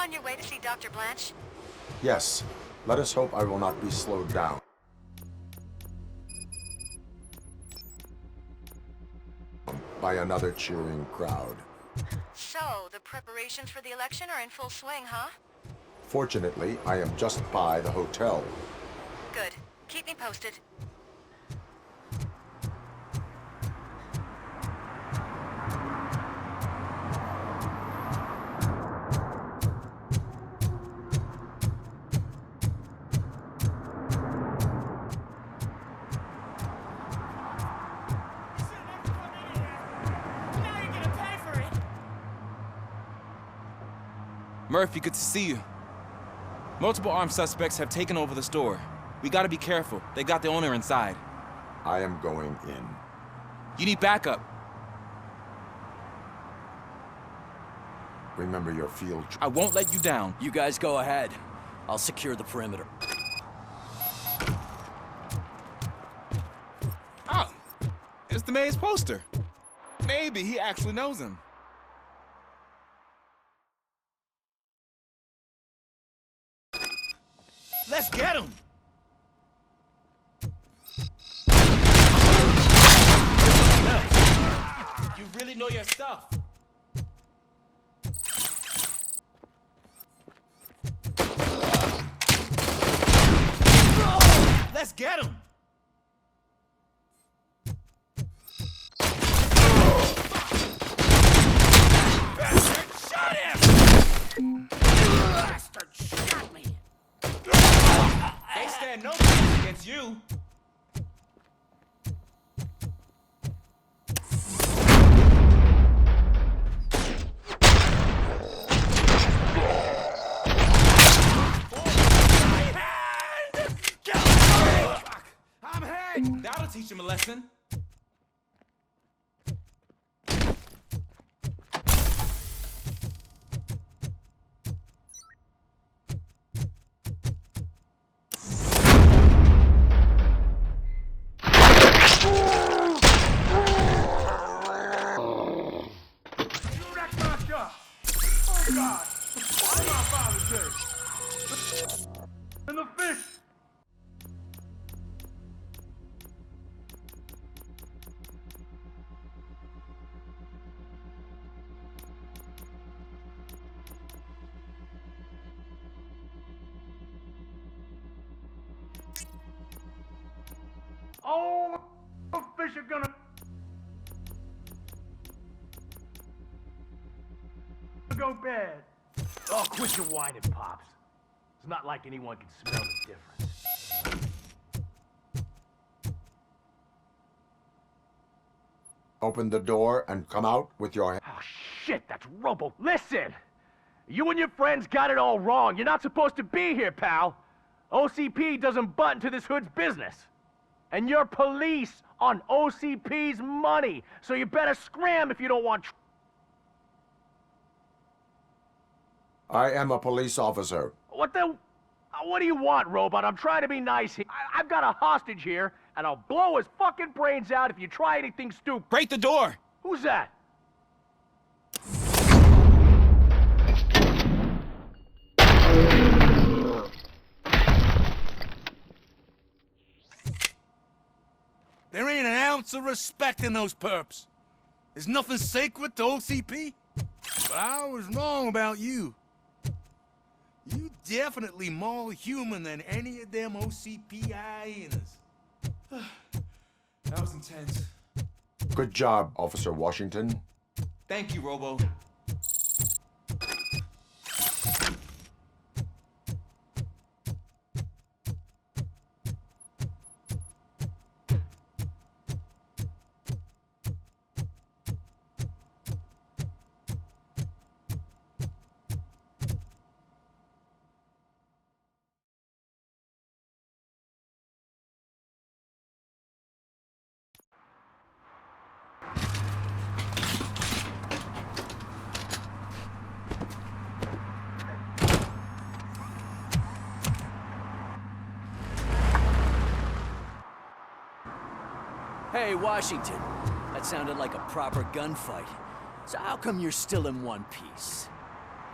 on your way to see Dr. Blanche? Yes. Let us hope I will not be slowed down. By another cheering crowd. So, the preparations for the election are in full swing, huh? Fortunately, I am just by the hotel. Good. Keep me posted. Murphy, good to see you. Multiple armed suspects have taken over the store. We gotta be careful. They got the owner inside. I am going in. You need backup. Remember your field. I won't let you down. You guys go ahead. I'll secure the perimeter. Oh, it's the mayor's poster. Maybe he actually knows him. Let's get him! You really know your stuff. Let's get him! Bastard, shot him! Bastard, shot me! They stand no chance against you. I'm hit! That'll teach him a lesson. God! What's my father say? And the fish! All the fish are gonna go bad. Oh, quit your whining, Pops. It's not like anyone can smell the difference. Open the door and come out with your... Oh, shit, that's Robo. Listen! You and your friends got it all wrong. You're not supposed to be here, pal. OCP doesn't butt into this hood's business. And you're police on OCP's money, so you better scram if you don't want... I am a police officer. What do you want, Robot? I'm trying to be nice here. I've got a hostage here, and I'll blow his fucking brains out if you try anything stupid. Break the door! Who's that? There ain't an ounce of respect in those perps. There's nothing sacred to OCP. But I was wrong about you. You definitely more human than any of them OCP hyenas. That was intense. Good job, Officer Washington. Thank you, Robo. Hey, Washington. That sounded like a proper gunfight. So how come you're still in one piece?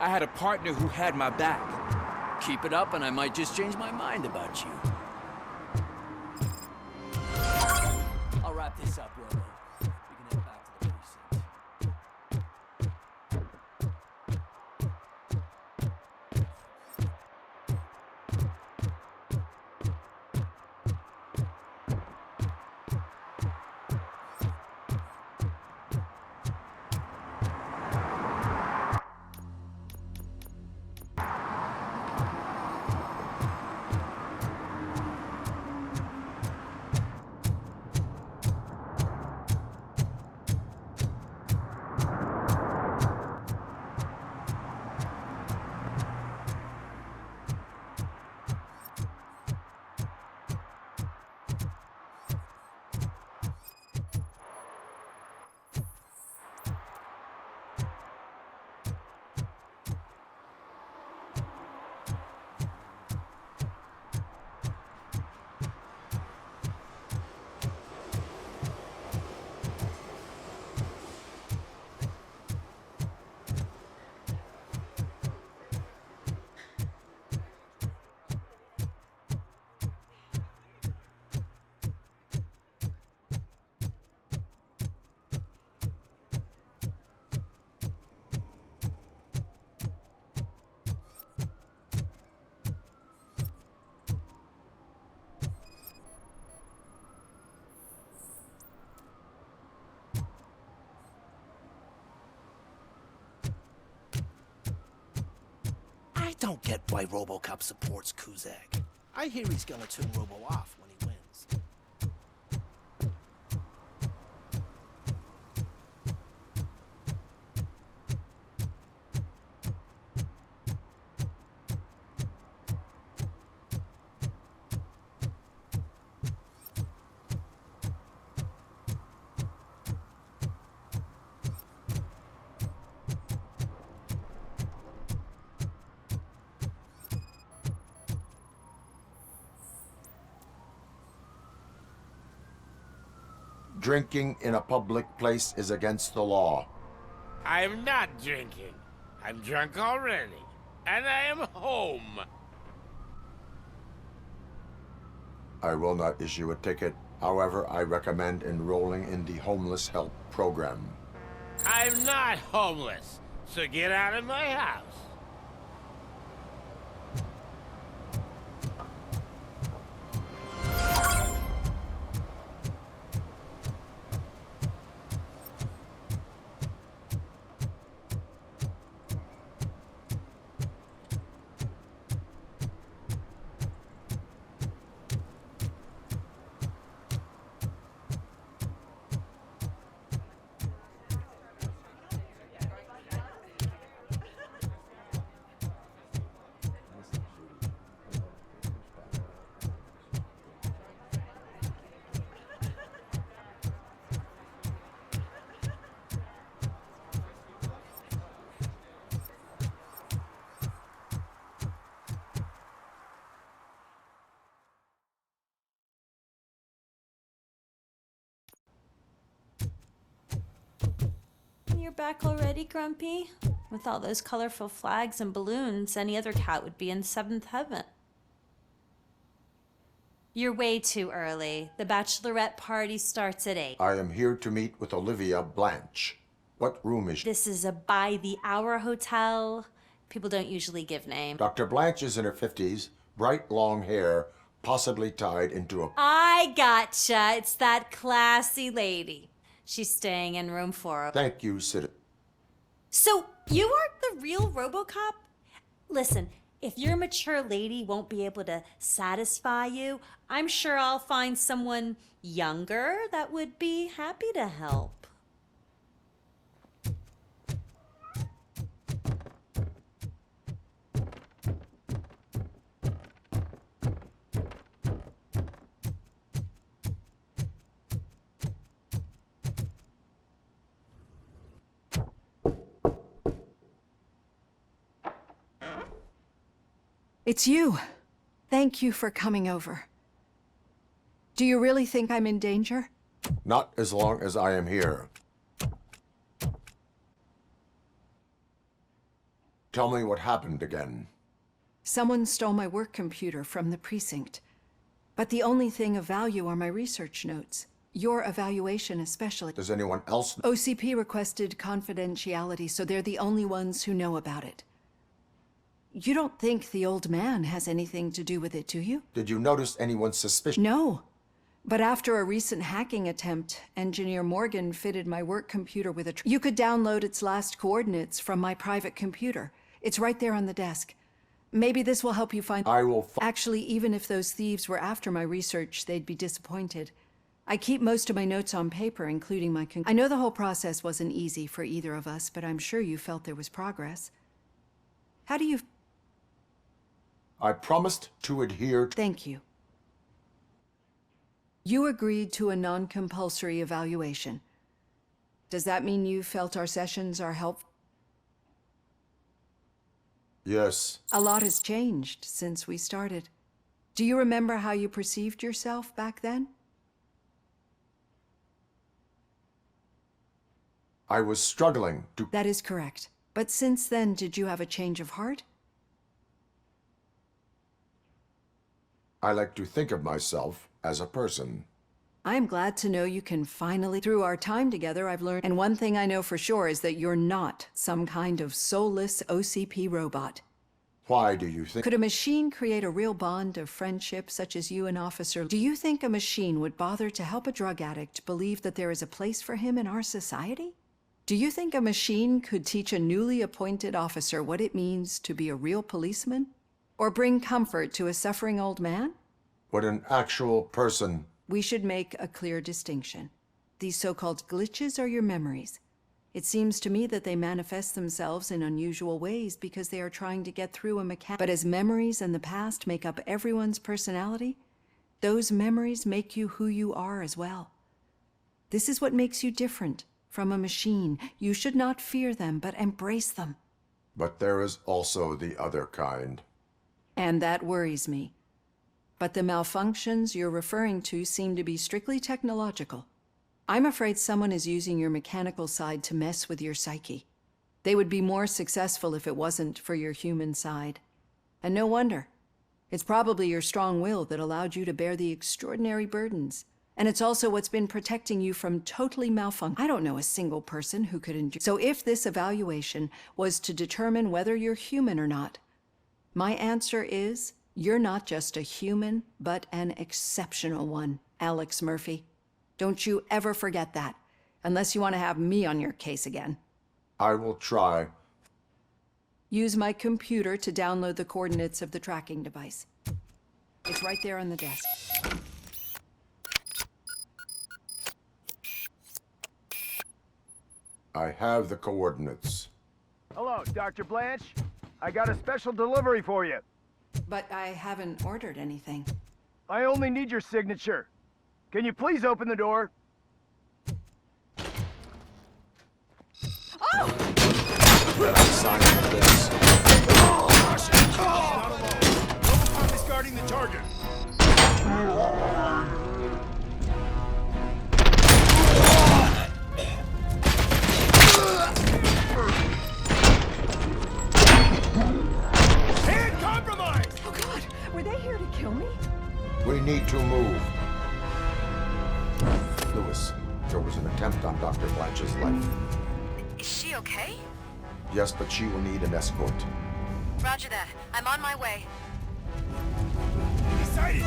I had a partner who had my back. Keep it up and I might just change my mind about you. I'll wrap this up, Robo. We can head back to the precinct. I don't get why Robocop supports Kuzak. I hear he's gonna turn Robo off when he wins. Drinking in a public place is against the law. I'm not drinking. I'm drunk already. And I am home. I will not issue a ticket. However, I recommend enrolling in the homeless help program. I'm not homeless. So get out of my house. You're back already, Grumpy? With all those colorful flags and balloons, any other cat would be in seventh heaven. You're way too early. The bachelorette party starts at 8. I am here to meet with Olivia Blanche. What room is she? This is a by-the-hour hotel. People don't usually give names. Dr. Blanche is in her 50s, bright long hair, possibly tied into a... I gotcha. It's that classy lady. She's staying in room 4. Thank you, citizen. So, you aren't the real Robocop? Listen, if your mature lady won't be able to satisfy you, I'm sure I'll find someone younger that would be happy to help. It's you. Thank you for coming over. Do you really think I'm in danger? Not as long as I am here. Tell me what happened again. Someone stole my work computer from the precinct. But the only thing of value are my research notes. Your evaluation especially. Does anyone else? OCP requested confidentiality, so they're the only ones who know about it. You don't think the old man has anything to do with it, do you? Did you notice anyone suspicious? No. But after a recent hacking attempt, Engineer Morgan fitted my work computer with a... You could download its last coordinates from my private computer. It's right there on the desk. Maybe this will help you find... I will... Actually, even if those thieves were after my research, they'd be disappointed. I keep most of my notes on paper, including my... I know the whole process wasn't easy for either of us, but I'm sure you felt there was progress. How do you... I promised to adhere to... Thank you. You agreed to a non-compulsory evaluation. Does that mean you felt our sessions are helpful? Yes. A lot has changed since we started. Do you remember how you perceived yourself back then? I was struggling to... That is correct. But since then, did you have a change of heart? I like to think of myself as a person. I'm glad to know you can finally... Through our time together, I've learned... And one thing I know for sure is that you're not some kind of soulless OCP robot. Why do you think... Could a machine create a real bond of friendship such as you and Officer... Do you think a machine would bother to help a drug addict believe that there is a place for him in our society? Do you think a machine could teach a newly appointed officer what it means to be a real policeman? Or bring comfort to a suffering old man? Would an actual person... We should make a clear distinction. These so-called glitches are your memories. It seems to me that they manifest themselves in unusual ways because they are trying to get through a mechanic. But as memories in the past make up everyone's personality, those memories make you who you are as well. This is what makes you different from a machine. You should not fear them, but embrace them. But there is also the other kind. And that worries me. But the malfunctions you're referring to seem to be strictly technological. I'm afraid someone is using your mechanical side to mess with your psyche. They would be more successful if it wasn't for your human side. And no wonder. It's probably your strong will that allowed you to bear the extraordinary burdens. And it's also what's been protecting you from totally malfunction. I don't know a single person who could endure. So if this evaluation was to determine whether you're human or not, my answer is, you're not just a human, but an exceptional one, Alex Murphy. Don't you ever forget that, unless you want to have me on your case again. I will try. Use my computer to download the coordinates of the tracking device. It's right there on the desk. I have the coordinates. Hello, Dr. Blanche. I got a special delivery for you. But I haven't ordered anything. I only need your signature. Can you please open the door? Sign this. Robocop is guarding the target. Hand compromised! Oh God, were they here to kill me? We need to move. Lewis, there was an attempt on Dr. Blanche's life. Is she okay? Yes, but she will need an escort. Roger that. I'm on my way. Decided.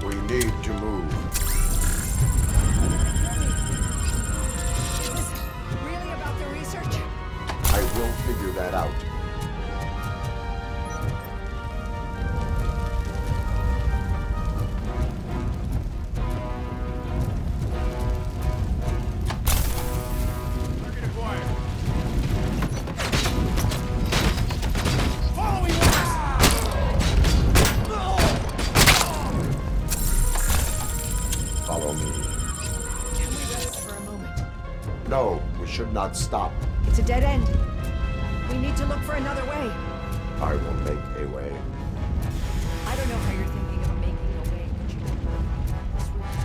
We need to move. Is this really about the research? I will figure that out. No, we should not stop. It's a dead end. We need to look for another way. I will make a way. I don't know how you're thinking of making a way, but you don't know this route.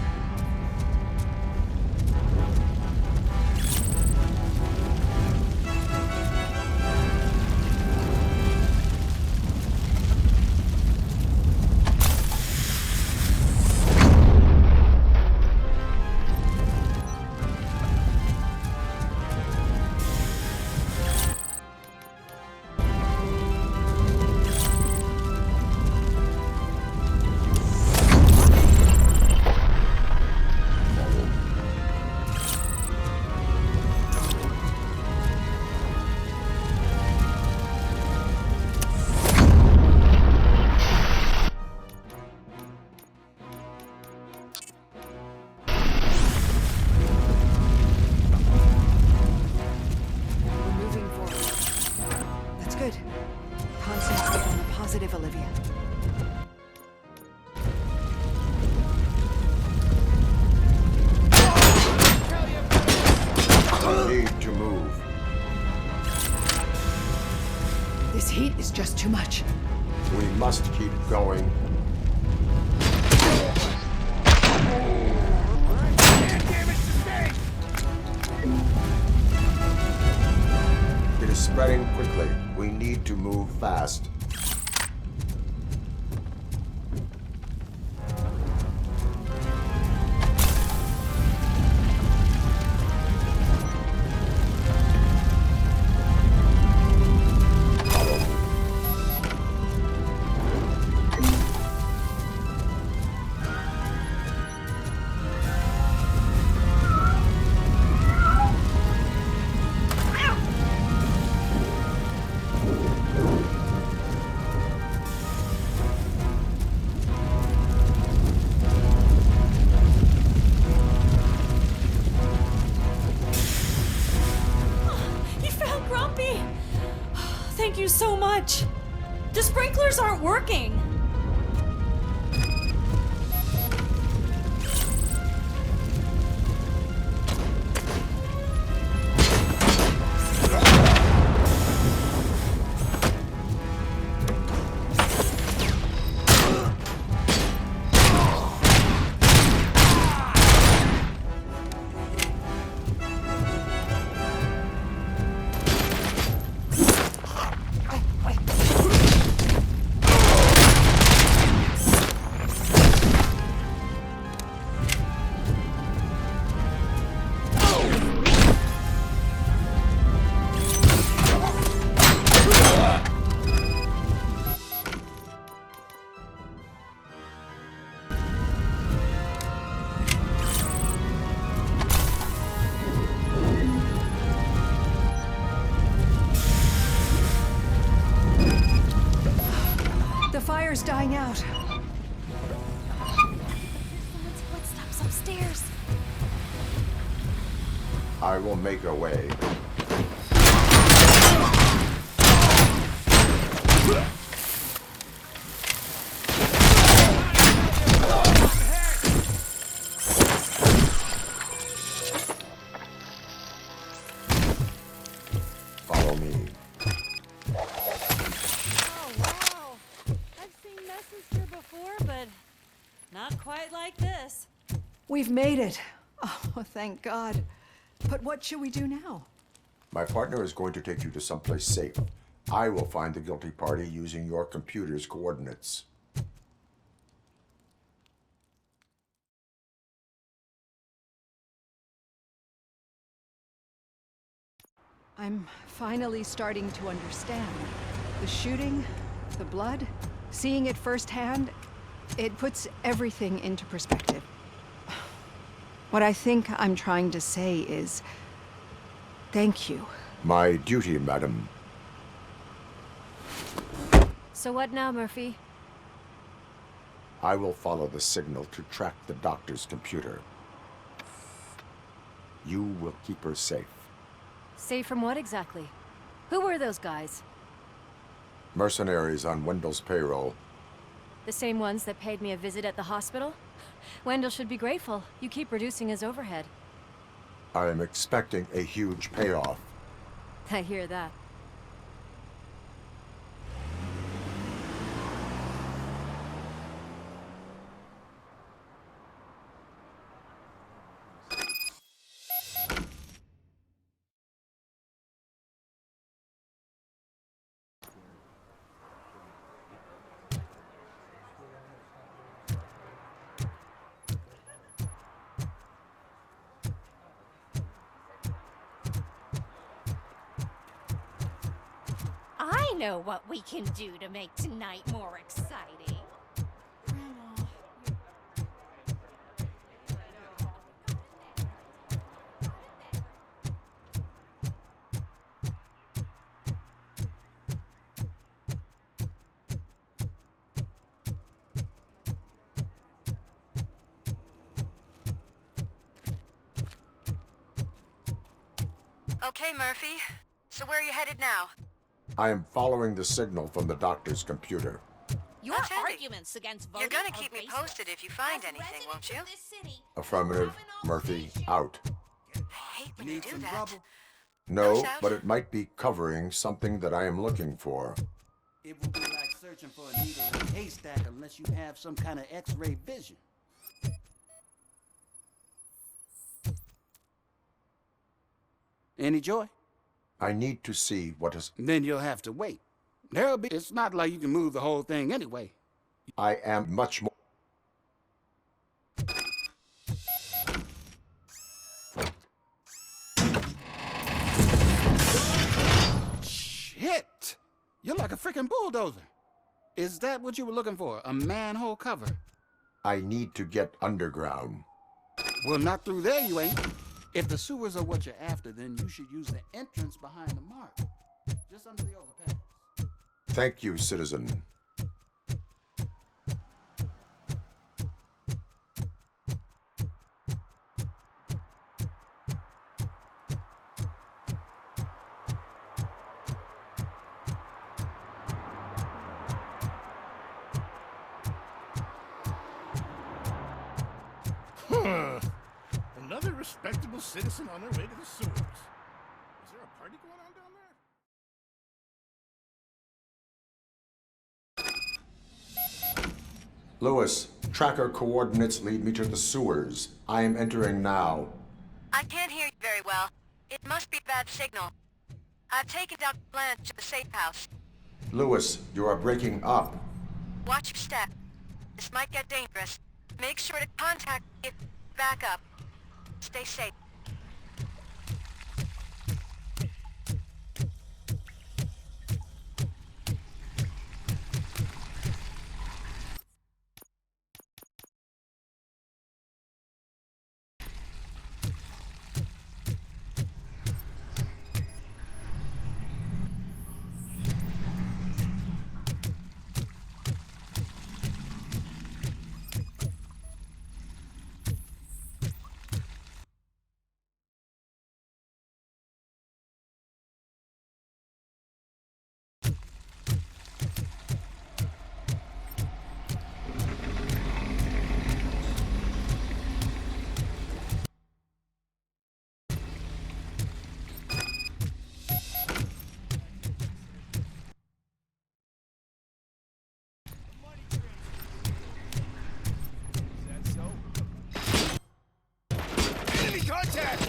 Olivia. Need to move. This heat is just too much. We must keep going. It is spreading quickly. We need to move fast. Thank you so much. The sprinklers aren't working. The fire's dying out. Someone's footsteps upstairs. I will make a way. Follow me. But not quite like this. We've made it. Oh, thank God. But what should we do now? My partner is going to take you to someplace safe. I will find the guilty party using your computer's coordinates. I'm finally starting to understand. The shooting, the blood, seeing it firsthand, it puts everything into perspective. What I think I'm trying to say is, thank you. My duty, madam. So what now, Murphy? I will follow the signal to track the doctor's computer. You will keep her safe. Safe from what exactly? Who were those guys? Mercenaries on Wendell's payroll. The same ones that paid me a visit at the hospital? Wendell should be grateful. You keep reducing his overhead. I am expecting a huge payoff. I hear that. I know what we can do to make tonight more exciting. Okay, Murphy. So where are you headed now? I am following the signal from the doctor's computer. Your That's handy. arguments against voting You're gonna are keep me baseless. posted if you find As anything, won't you? residents of this city, Affirmative. Murphy, out. I hate when you do that. No, out. but it might be covering something that I am looking for. It would be like searching for a needle in a haystack unless you have some kind of X-ray vision. Any joy? I need to see what is... Then you'll have to wait. There'll be... It's not like you can move the whole thing anyway. I am much more... Shit! You're like a freaking bulldozer. Is that what you were looking for? A manhole cover? I need to get underground. Well, not through there, you ain't. If the sewers are what you're after, then you should use the entrance behind the mark. Just under the overpass. Thank you, citizen. Another respectable citizen on their way to the sewers. Is there a party going on down there? Lewis, tracker coordinates lead me to the sewers. I am entering now. I can't hear you very well. It must be a bad signal. I've taken Dr. Blanche to the safe house. Lewis, you are breaking up. Watch your step. This might get dangerous. Make sure to contact me if back up. Stay safe. Enemy contact!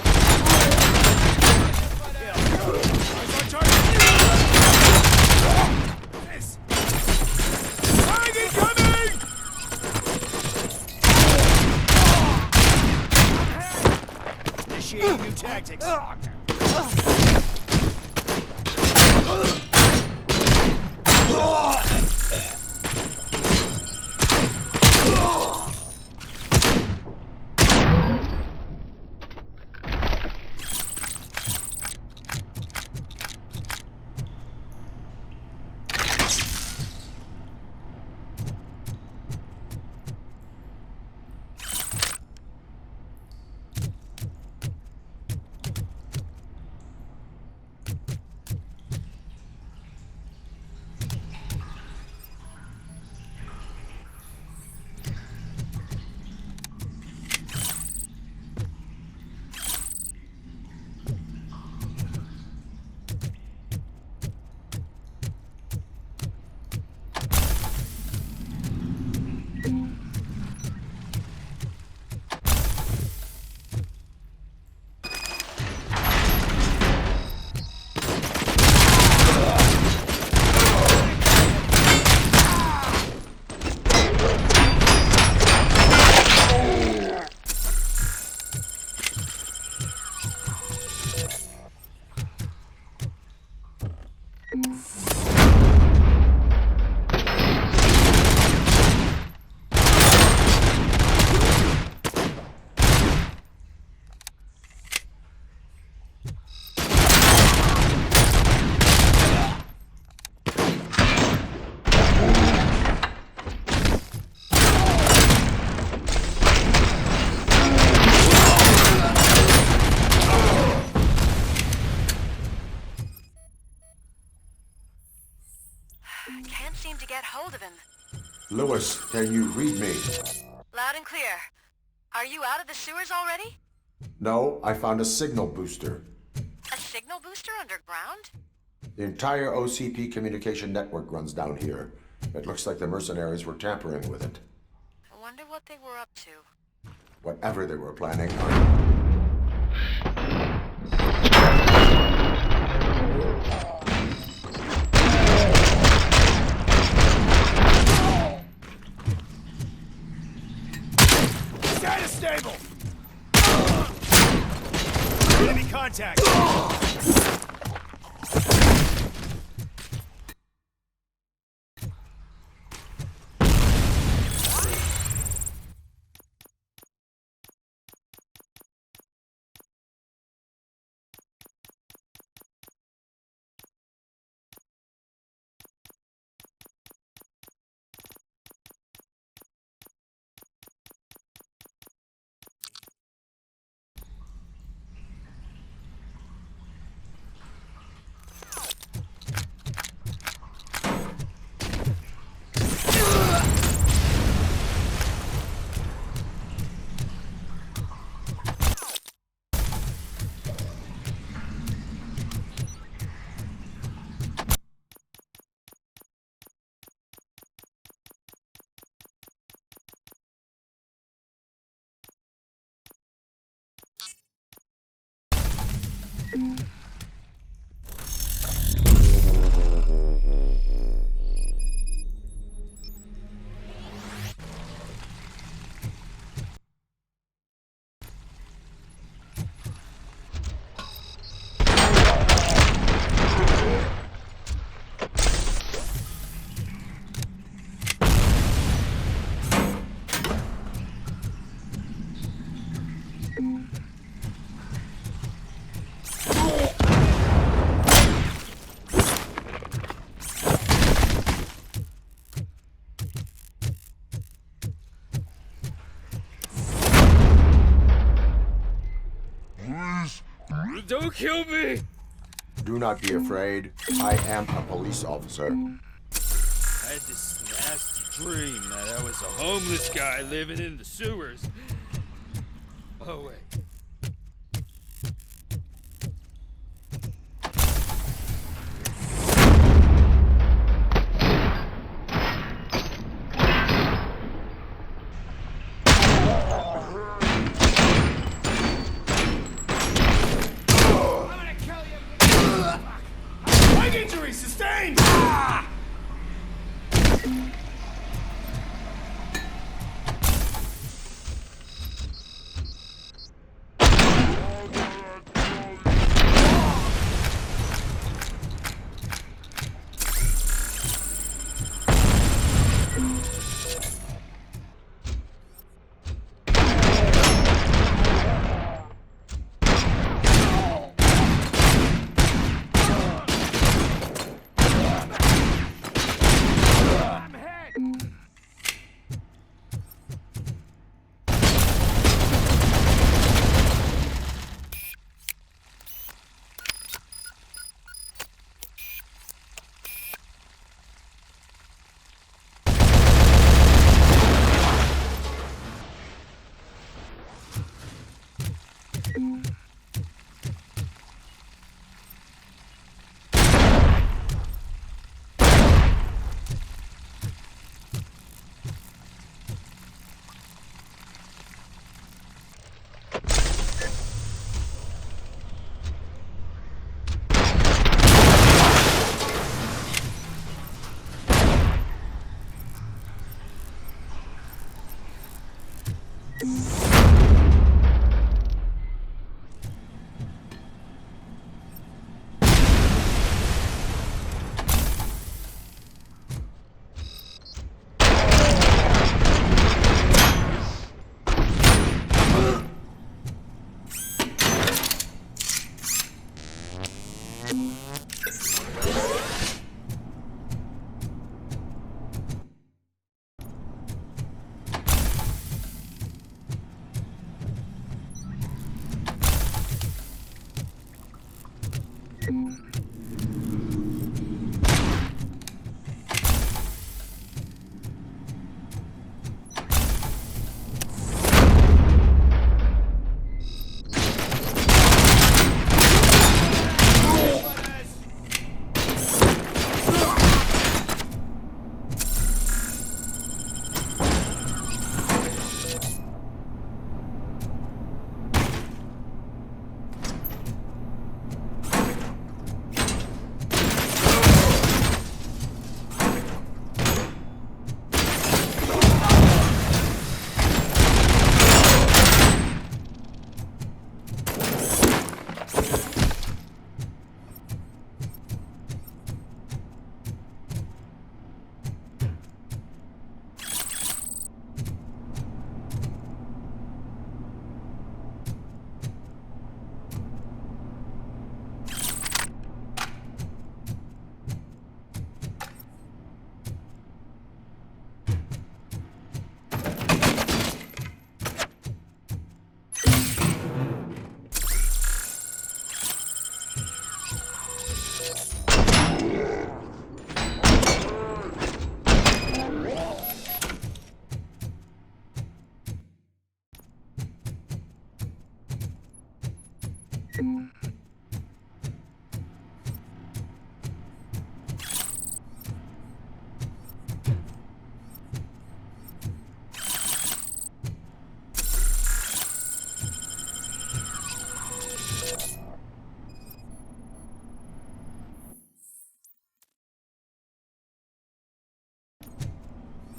Fire incoming! Initiating new tactics. get hold of him. Lewis, can you read me? Loud and clear. Are you out of the sewers already? No, I found a signal booster. A signal booster underground? The entire OCP communication network runs down here. It looks like the mercenaries were tampering with it. I wonder what they were up to. Whatever they were planning. Status stable! Enemy contact! Don't kill me! Do not be afraid. I am a police officer. I had this nasty dream that I was a homeless guy living in the sewers. Oh, wait. Injury sustained!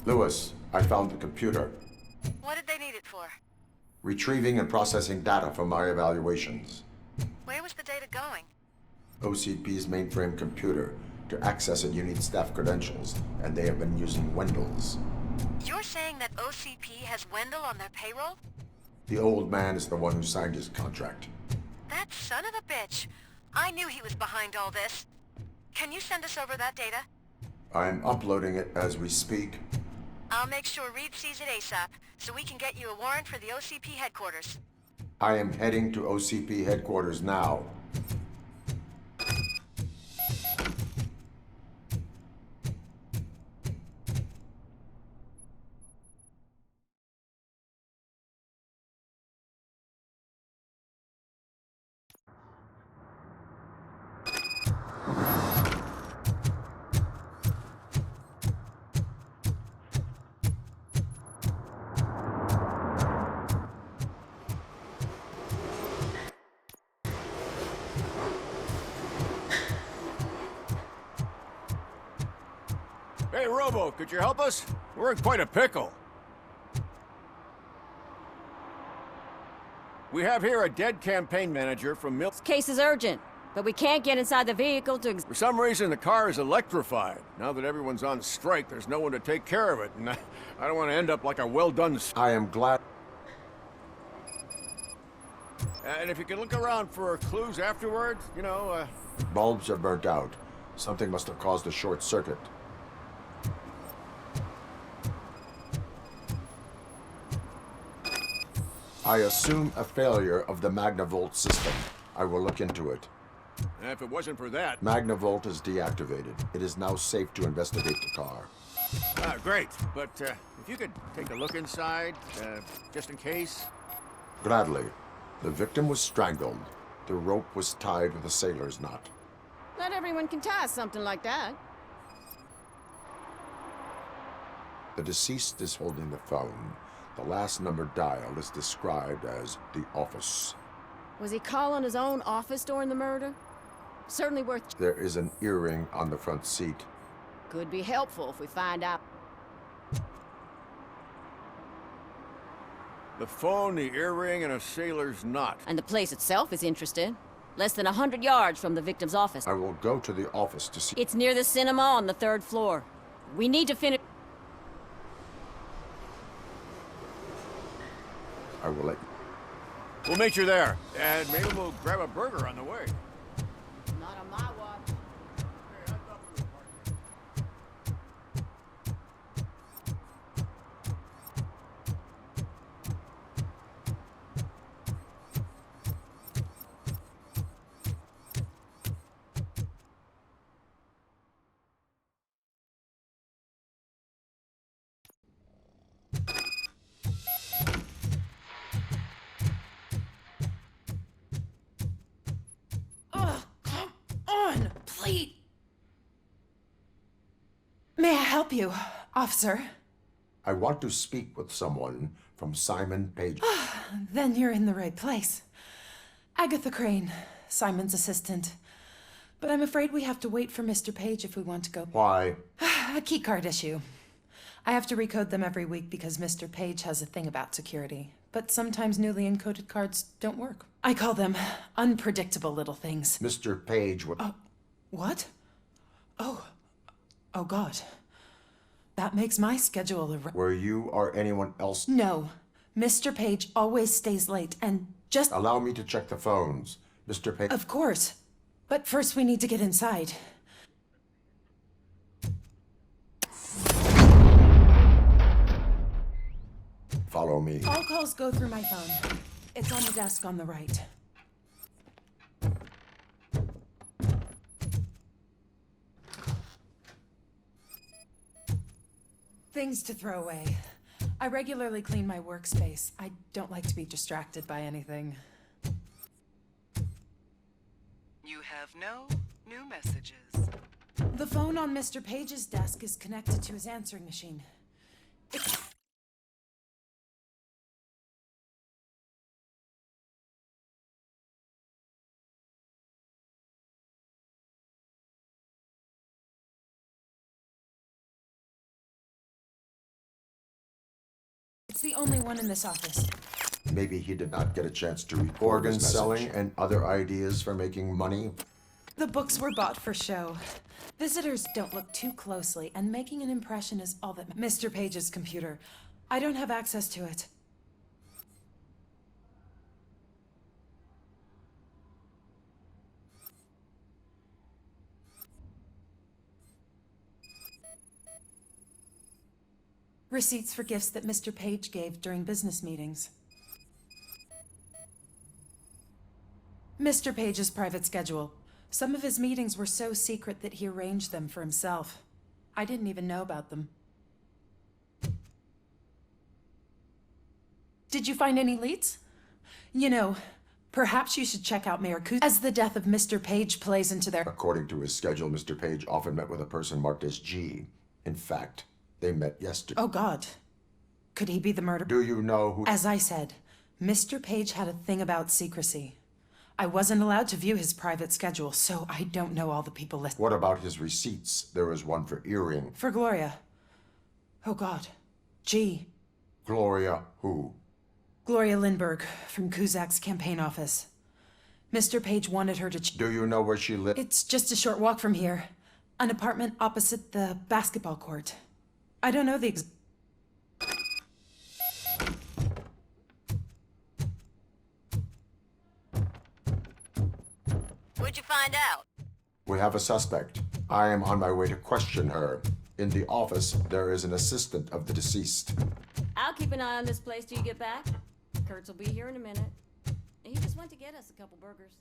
Lewis, I found the computer. What did they need it for? Retrieving and processing data from my evaluations. Where was the data going? OCP's mainframe computer. To access it, you need staff credentials, and they have been using Wendell's. You're saying that OCP has Wendell on their payroll? The old man is the one who signed his contract. That son of a bitch. I knew he was behind all this. Can you send us over that data? I'm uploading it as we speak. I'll make sure Reed sees it ASAP, so we can get you a warrant for the OCP headquarters. I am heading to OCP headquarters now. Hey, Robo, could you help us? We're in quite a pickle. We have here a dead campaign manager from Mill... This case is urgent, but we can't get inside the vehicle to... For some reason, the car is electrified. Now that everyone's on strike, there's no one to take care of it, and I don't want to end up like a well-done... I am glad... And if you can look around for clues afterwards, you know, Bulbs are burnt out. Something must have caused a short circuit. I assume a failure of the Magnavolt system. I will look into it. If it wasn't for that... Magnavolt is deactivated. It is now safe to investigate the car. Great. But if you could take a look inside, just in case... Gladly. The victim was strangled. The rope was tied with a sailor's knot. Not everyone can tie something like that. The deceased is holding the phone. The last number dialed is described as the office. Was he calling his own office during the murder? Certainly worth... There is an earring on the front seat. Could be helpful if we find out. The phone, the earring, and a sailor's knot. And the place itself is interesting. Less than 100 yards from the victim's office. I will go to the office to see... It's near the cinema on the 3rd floor. We need to finish... I will let you... We'll meet you there, and maybe we'll grab a burger on the way. Not on my watch. Please. May I help you, officer? I want to speak with someone from Simon Page. Then you're in the right place. Agatha Crane, Simon's assistant. But I'm afraid we have to wait for Mr. Page if we want to go. Why? A keycard issue. I have to recode them every week because Mr. Page has a thing about security. But sometimes newly encoded cards don't work. I call them unpredictable little things. Mr. Page would... What? Oh God. That makes my schedule Were you or anyone else... No. Mr. Page always stays late, and just... Allow me to check the phones. Mr. Page... Of course. But first we need to get inside. Follow me. All calls go through my phone. It's on the desk on the right. Things to throw away. I regularly clean my workspace. I don't like to be distracted by anything. You have no new messages. The phone on Mr. Page's desk is connected to his answering machine. It's It's the only one in this office. Maybe he did not get a chance to record Organ his message. selling and other ideas for making money? The books were bought for show. Visitors don't look too closely, and making an impression is all that... Mr. Page's computer. I don't have access to it. Receipts for gifts that Mr. Page gave during business meetings. Mr. Page's private schedule. Some of his meetings were so secret that he arranged them for himself. I didn't even know about them. Did you find any leads? You know, perhaps you should check out Mayor Kuz, as the death of Mr. Page plays into their... According to his schedule, Mr. Page often met with a person marked as G. In fact, they met yesterday. Oh, God. Could he be the murderer? Do you know who... As I said, Mr. Page had a thing about secrecy. I wasn't allowed to view his private schedule, so I don't know all the people listed. What about his receipts? There was one for earring. For Gloria. Oh, God. G. Gloria who? Gloria Lindbergh, from Kuzak's campaign office. Mr. Page wanted her to... Do you know where she lived? It's just a short walk from here. An apartment opposite the basketball court. I don't know the What'd you find out? We have a suspect. I am on my way to question her. In the office, there is an assistant of the deceased. I'll keep an eye on this place till you get back. Kurtz will be here in a minute. He just went to get us a couple burgers.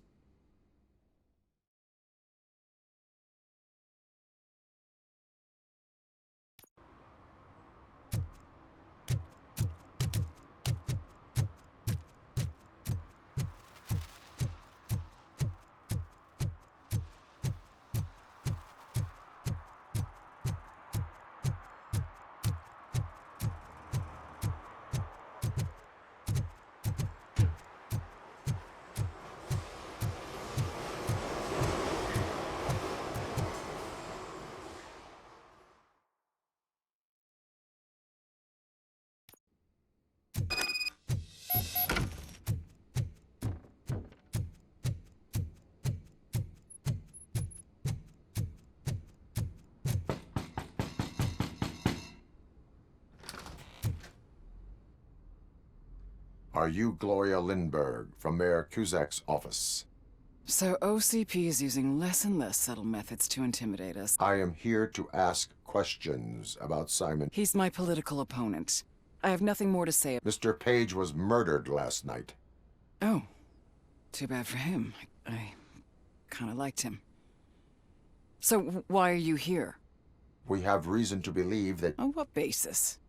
Are you Gloria Lindbergh from Mayor Kuzak's office? So OCP is using less and less subtle methods to intimidate us. I am here to ask questions about Simon. He's my political opponent. I have nothing more to say. Mr. Page was murdered last night. Oh, too bad for him. I kind of liked him. So why are you here? We have reason to believe that... On what basis?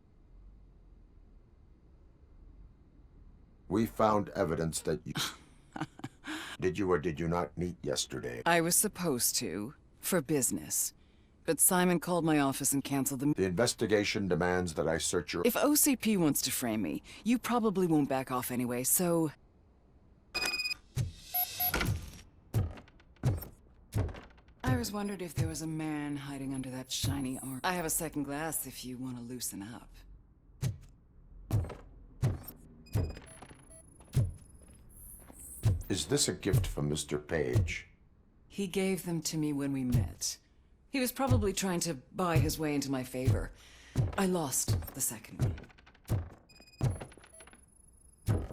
We found evidence that you... Did you or did you not meet yesterday? I was supposed to, for business. But Simon called my office and canceled the... The investigation demands that I search your... If OCP wants to frame me, you probably won't back off anyway, so... I was wondering if there was a man hiding under that shiny arm. I have a second glass if you want to loosen up. Is this a gift from Mr. Page? He gave them to me when we met. He was probably trying to buy his way into my favor. I lost the second one.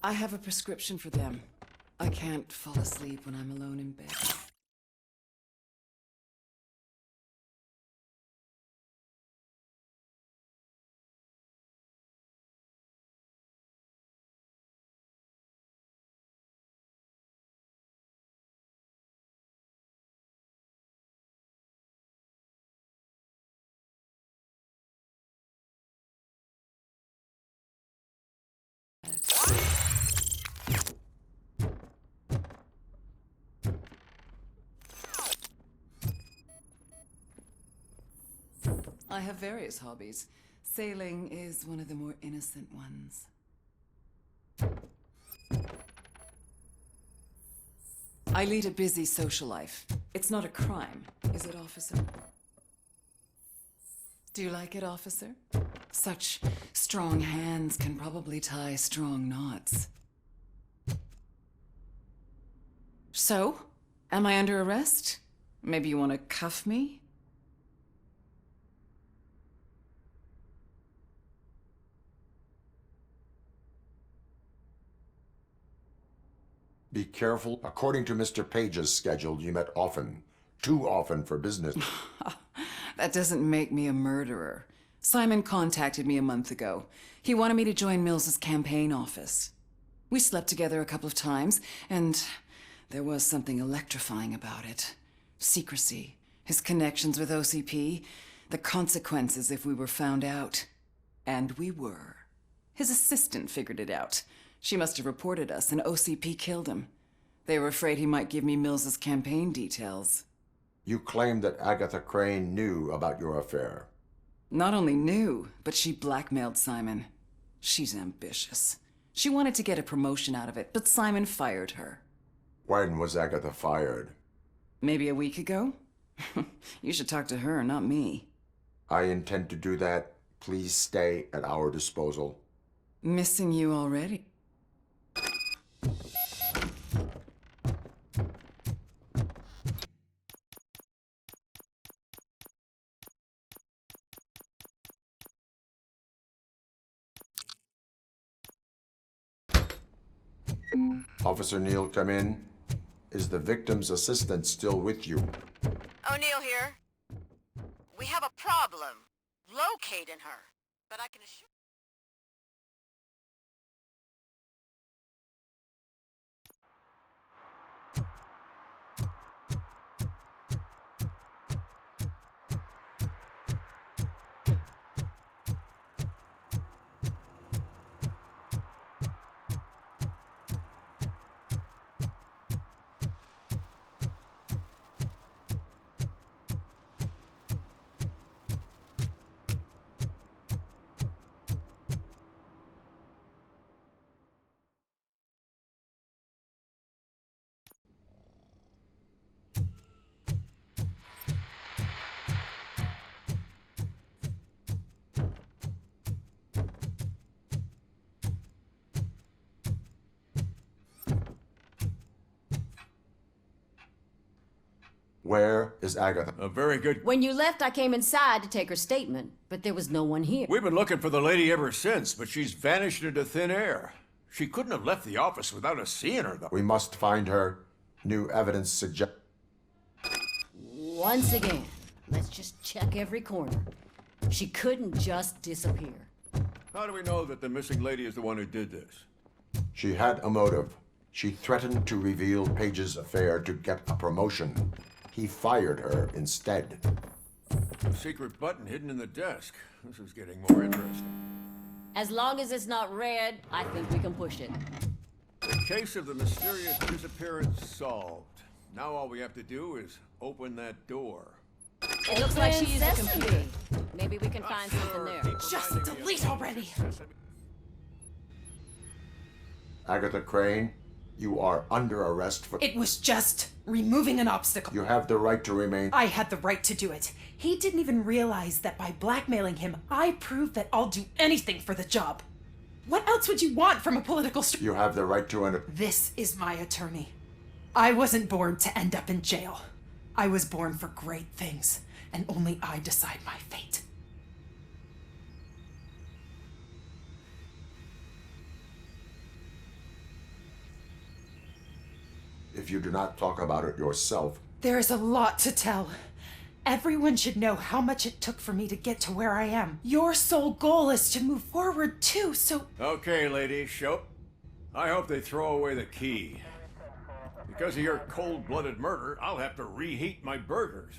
I have a prescription for them. I can't fall asleep when I'm alone in bed. I have various hobbies. Sailing is one of the more innocent ones. I lead a busy social life. It's not a crime, is it, officer? Do you like it, officer? Such strong hands can probably tie strong knots. So, am I under arrest? Maybe you want to cuff me? Be careful. According to Mr. Page's schedule, you met often. Too often for business. That doesn't make me a murderer. Simon contacted me a month ago. He wanted me to join Mills's campaign office. We slept together a couple of times, and there was something electrifying about it. Secrecy, his connections with OCP, the consequences if we were found out. And we were. His assistant figured it out. She must have reported us, and OCP killed him. They were afraid he might give me Mills's campaign details. You claim that Agatha Crane knew about your affair. Not only knew, but she blackmailed Simon. She's ambitious. She wanted to get a promotion out of it, but Simon fired her. When was Agatha fired? Maybe a week ago? You should talk to her, not me. I intend to do that. Please stay at our disposal. Missing you already. Officer Neal, come in. Is the victim's assistant still with you? O'Neill here. We have a problem locating her, but I can assure... Where is Agatha? A very good... When you left, I came inside to take her statement, but there was no one here. We've been looking for the lady ever since, but she's vanished into thin air. She couldn't have left the office without us seeing her, though. We must find her. New evidence suggests... Once again, let's just check every corner. She couldn't just disappear. How do we know that the missing lady is the one who did this? She had a motive. She threatened to reveal Page's affair to get a promotion. He fired her instead. A secret button hidden in the desk. This is getting more interesting. As long as it's not red, I think we can push it. The case of the mysterious disappearance solved. Now all we have to do is open that door. It looks like she used a computer. Maybe we can find something there. Just delete already! Agatha Crane, you are under arrest for... It was just removing an obstacle. You have the right to remain... I had the right to do it. He didn't even realize that by blackmailing him, I proved that I'll do anything for the job. What else would you want from a political... You have the right to... This is my attorney. I wasn't born to end up in jail. I was born for great things, and only I decide my fate. If you do not talk about it yourself... There is a lot to tell. Everyone should know how much it took for me to get to where I am. Your sole goal is to move forward too, so... Okay, lady, show. I hope they throw away the key. Because of your cold-blooded murder, I'll have to reheat my burgers.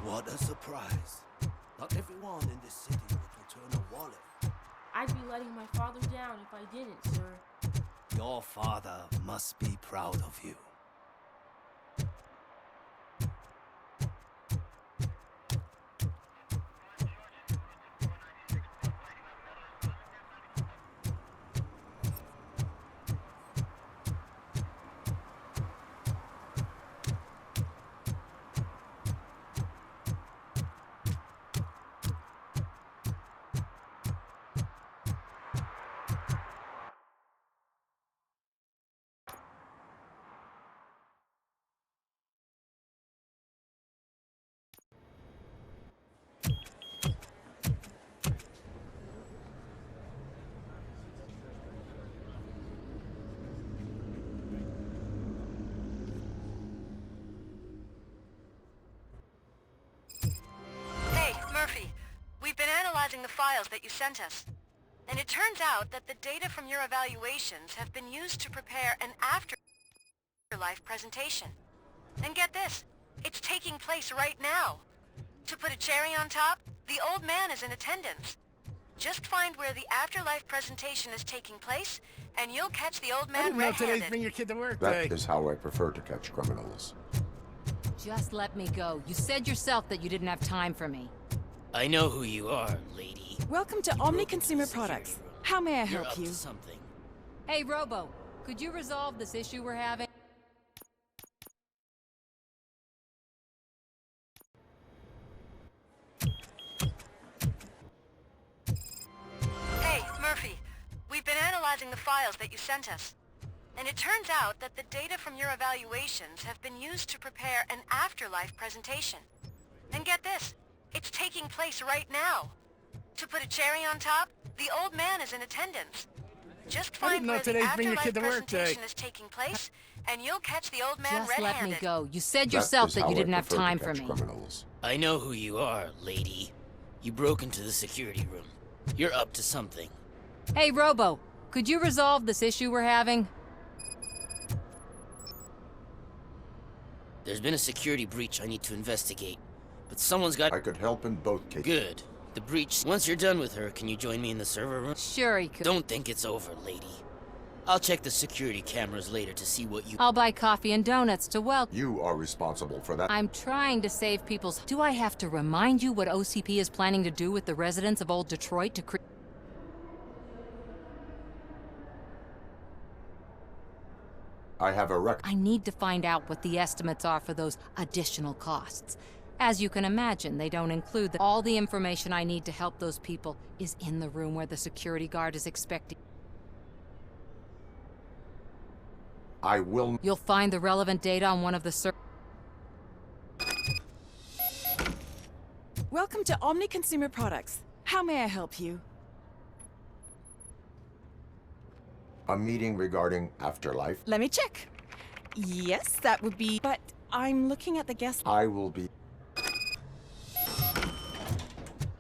What a surprise. Not everyone in this city would return a wallet. I'd be letting my father down if I didn't, sir. Your father must be proud of you. Hey, Murphy. We've been analyzing the files that you sent us. And it turns out that the data from your evaluations have been used to prepare an afterlife presentation. And get this, it's taking place right now. To put a cherry on top, the old man is in attendance. Just find where the afterlife presentation is taking place, and you'll catch the old I man didn't know red-handed. today's Bring Your Kid to Work That Day. is how I prefer to catch criminals. Just let me go. You said yourself that you didn't have time for me. I know who you are, lady. Welcome to Omni Consumer Products. How may I You're help up you? to something. Hey, Robo, could you resolve this issue we're having? Hey, Murphy. We've been analyzing the files that you sent us. And it turns out that the data from your evaluations have been used to prepare an afterlife presentation. And get this, it's taking place right now. To put a cherry on top, the old man is in attendance. Just I didn't find know where the today's Bring Your afterlife Kid to Work Day. presentation is taking place, and you'll catch the old man Just let me red-handed. go. You said yourself that you didn't have time for me. Criminals. I know who you are, lady. You broke into the security room. You're up to something. Hey, Robo, could you resolve this issue we're having? There's been a security breach I need to investigate. But someone's got... I could help in both cases. Good. The breach... Once you're done with her, can you join me in the server room? Sure he could. Don't think it's over, lady. I'll check the security cameras later to see what you... I'll buy coffee and donuts to welcome. You are responsible for that. I'm trying to save people's... Do I have to remind you what OCP is planning to do with the residents of Old Detroit to create... I have a record. I need to find out what the estimates are for those additional costs. As you can imagine, they don't include all the information I need to help those people is in the room where the security guard is expecting. I will... You'll find the relevant data on one of the Welcome to Omni Consumer Products. How may I help you? A meeting regarding afterlife. Let me check. Yes, that would be... But I'm looking at the guest... I will be...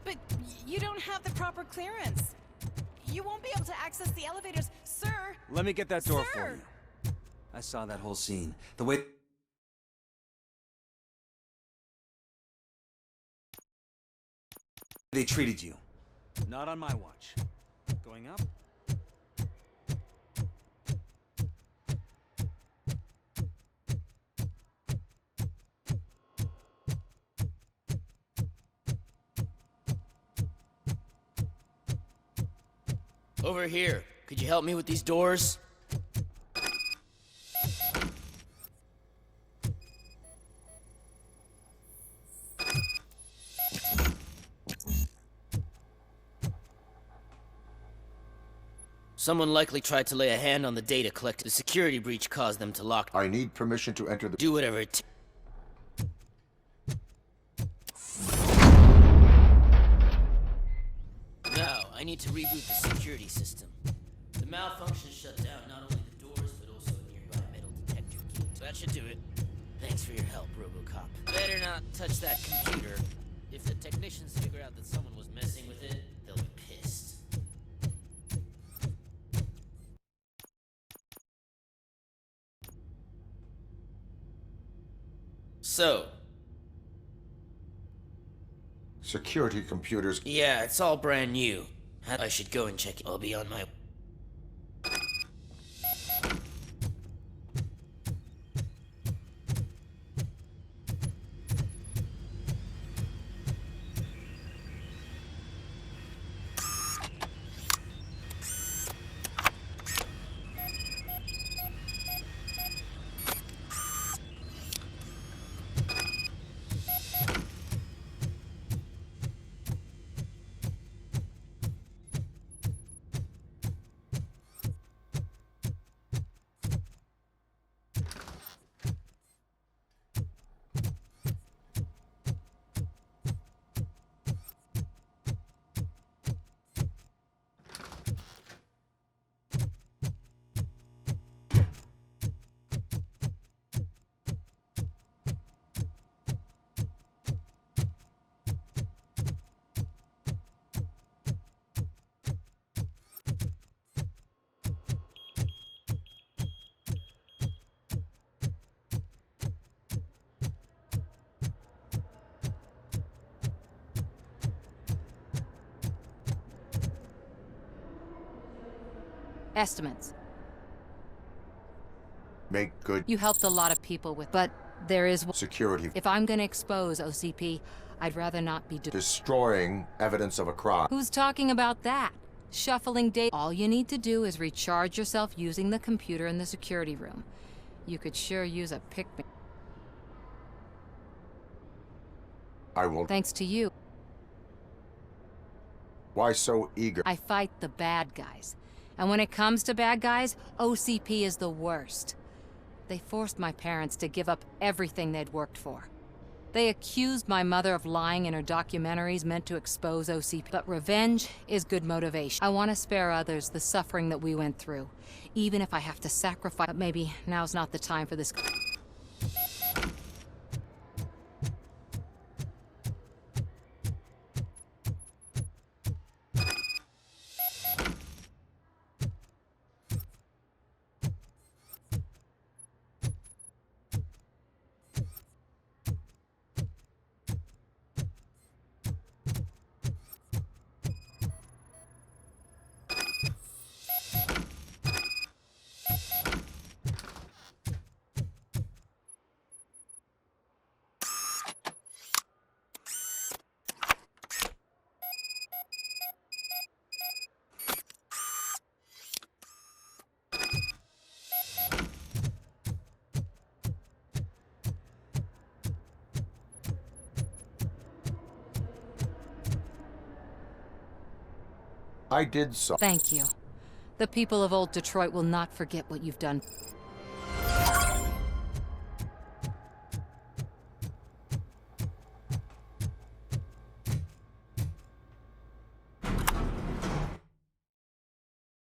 But you don't have the proper clearance. You won't be able to access the elevators, sir. Let me get that door Sir! for you. I saw that whole scene. The way... they treated you. Not on my watch. Going up? Over here. Could you help me with these doors? Someone likely tried to lay a hand on the data collected. The security breach caused them to lock. I need permission to enter the... Do whatever it takes. Now, I need to reboot the security system. The malfunction shut down not only the doors, but also a nearby metal detector key. So that should do it. Thanks for your help, Robocop. Better not touch that computer. If the technicians figure out that someone was messing with it, they'll be pissed. So, Security computers. Yeah, it's all brand new. I should go and check it. I'll be on my... Estimates. Make good. You helped a lot of people with, but there is... Security. If I'm gonna expose OCP, I'd rather not be destroying evidence of a crime. Who's talking about that? Shuffling data. All you need to do is recharge yourself using the computer in the security room. You could sure use a pick-me. I will. Thanks to you. Why so eager? I fight the bad guys. And when it comes to bad guys, OCP is the worst. They forced my parents to give up everything they'd worked for. They accused my mother of lying in her documentaries meant to expose OCP. But revenge is good motivation. I want to spare others the suffering that we went through, even if I have to sacrifice. But maybe now's not the time for this. I did so. Thank you. The people of old Detroit will not forget what you've done.